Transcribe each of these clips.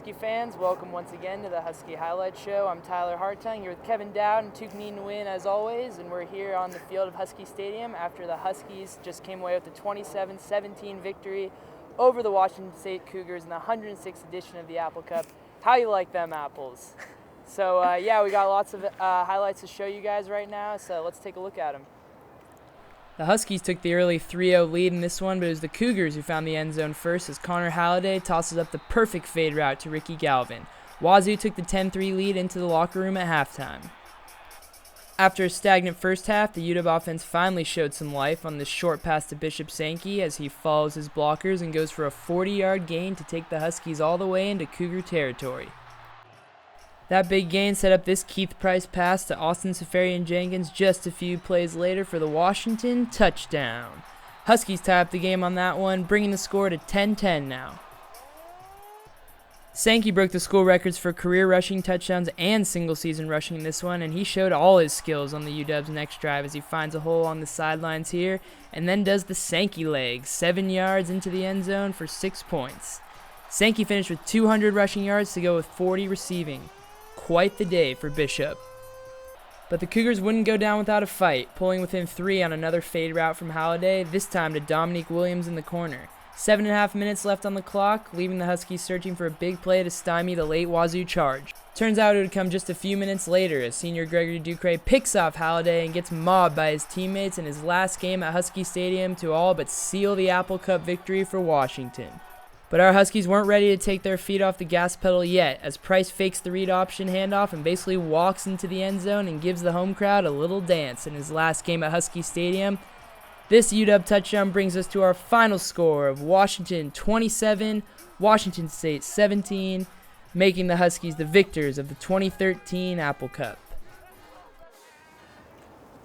Husky fans, welcome once again to the Husky Highlight Show. I'm Tyler Hartung, here with Kevin Dowd and Tukneen Nguyen as always, and we're here on the field of Husky Stadium after the Huskies just came away with a 27-17 victory over the Washington State Cougars in the 106th edition of the Apple Cup. How you like them apples? So yeah, we got lots of highlights to show you guys right now, so let's take a look at them. The Huskies took the early 3-0 lead in this one, but it was the Cougars who found the end zone first as Connor Halliday tosses up the perfect fade route to Ricky Galvin. Wazoo took the 10-3 lead into the locker room at halftime. After a stagnant first half, the UW offense finally showed some life on this short pass to Bishop Sankey as he follows his blockers and goes for a 40-yard gain to take the Huskies all the way into Cougar territory. That big gain set up this Keith Price pass to Austin Seferian-Jenkins just a few plays later for the Washington touchdown. Huskies tie up the game on that one, bringing the score to 10-10 now. Sankey broke the school records for career rushing touchdowns and single-season rushing in this one, and he showed all his skills on the UW's next drive as he finds a hole on the sidelines here and then does the Sankey leg, 7 yards into the end zone for 6 points. Sankey finished with 200 rushing yards to go with 40 receiving. Quite the day for Bishop. But the Cougars wouldn't go down without a fight, pulling within 3 on another fade route from Halliday, this time to Dominique Williams in the corner. 7.5 minutes left on the clock, leaving the Huskies searching for a big play to stymie the late Wazoo charge. Turns out it would come just a few minutes later as senior Gregory Ducre picks off Halliday and gets mobbed by his teammates in his last game at Husky Stadium to all but seal the Apple Cup victory for Washington. But our Huskies weren't ready to take their feet off the gas pedal yet, as Price fakes the read option handoff and basically walks into the end zone and gives the home crowd a little dance in his last game at Husky Stadium. This UW touchdown brings us to our final score of Washington 27, Washington State 17, making the Huskies the victors of the 2013 Apple Cup.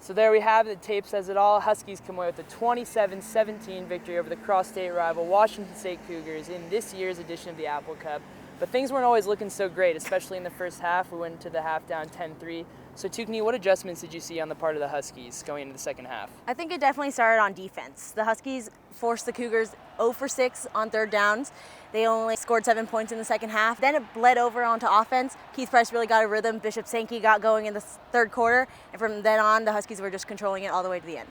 So there we have it. The tape says it all. Huskies come away with a 27-17 victory over the cross-state rival Washington State Cougars in this year's edition of the Apple Cup. But things weren't always looking so great, especially in the first half. We went into the half down 10-3. So Tukneen, what adjustments did you see on the part of the Huskies going into the second half? I think it definitely started on defense. The Huskies forced the Cougars 0 for 6 on third downs. They only scored 7 points in the second half. Then it bled over onto offense. Keith Price really got a rhythm. Bishop Sankey got going in the third quarter. And from then on, the Huskies were just controlling it all the way to the end.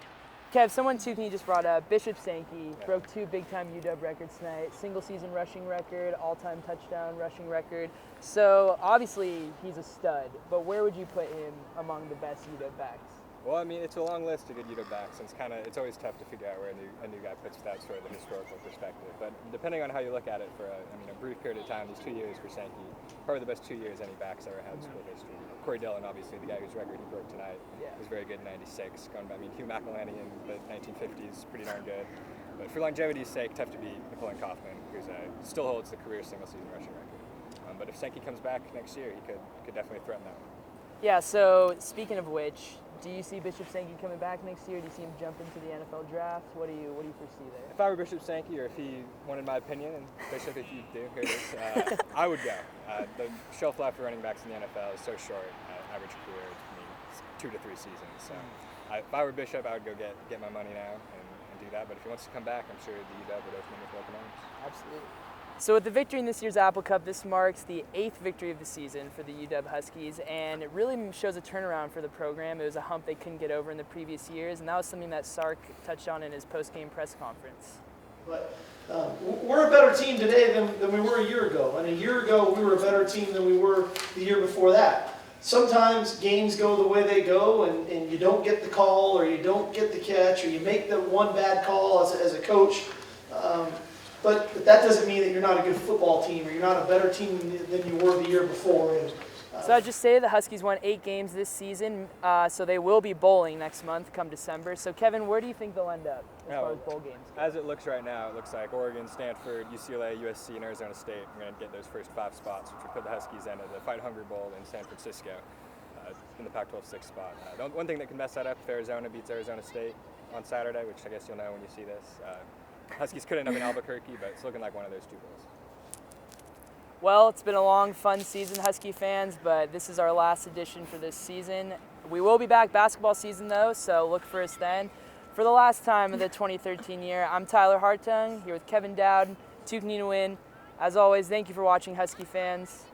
Kev, someone Tukneen just brought up, Bishop Sankey broke 2 big-time UW records tonight. Single-season rushing record, all-time touchdown rushing record. So obviously he's a stud, but where would you put him among the best UW backs? Well, I mean, it's a long list of good UW backs, and it's always tough to figure out where a new guy puts that sort of historical perspective. But depending on how you look at it for a brief period of time, these 2 years for Sankey, probably the best 2 years any back's ever had in school history. Corey Dillon, obviously, the guy whose record he broke tonight, was very good in '96. Hugh McElhenney in the 1950s, pretty darn good. But for longevity's sake, tough to beat Napoleon Kaufman, who still holds the career single-season rushing record. But if Sankey comes back next year, he could definitely threaten that one. Yeah, so speaking of which, do you see Bishop Sankey coming back next year? Do you see him jump into the NFL draft? What do you foresee there? If I were Bishop Sankey, or if he wanted my opinion, and Bishop, if you do, here it is, I would go. The shelf life for running backs in the NFL is so short. Average career, it's 2 to 3 seasons. So if I were Bishop, I would go get my money now and do that. But if he wants to come back, I'm sure the UW would open him with open arms. Absolutely. So with the victory in this year's Apple Cup, this marks the 8th victory of the season for the UW Huskies, and it really shows a turnaround for the program. It was a hump they couldn't get over in the previous years, and that was something that Sark touched on in his post-game press conference. But we're a better team today than we were a year ago, and a year ago we were a better team than we were the year before that. Sometimes games go the way they go, and you don't get the call, or you don't get the catch, or you make the one bad call as a coach. But that doesn't mean that you're not a good football team, or you're not a better team than you were the year before. So I'd just say the Huskies won 8 games this season, so they will be bowling next month come December. So Kevin, where do you think they'll end up as far as bowl games go? As it looks right now, it looks like Oregon, Stanford, UCLA, USC, and Arizona State are going to get those first 5 spots, which will put the Huskies into the Fight Hunger Bowl in San Francisco in the Pac-12 6th spot. One thing that can mess that up if Arizona beats Arizona State on Saturday, which I guess you'll know when you see this. Huskies could end up in Albuquerque, but it's looking like one of those 2 bowls. Well, it's been a long, fun season, Husky fans, but this is our last edition for this season. We will be back basketball season, though, so look for us then. For the last time of the 2013 year, I'm Tyler Hartung, here with Kevin Dowd, Tukneen Nguyen. As always, thank you for watching, Husky fans.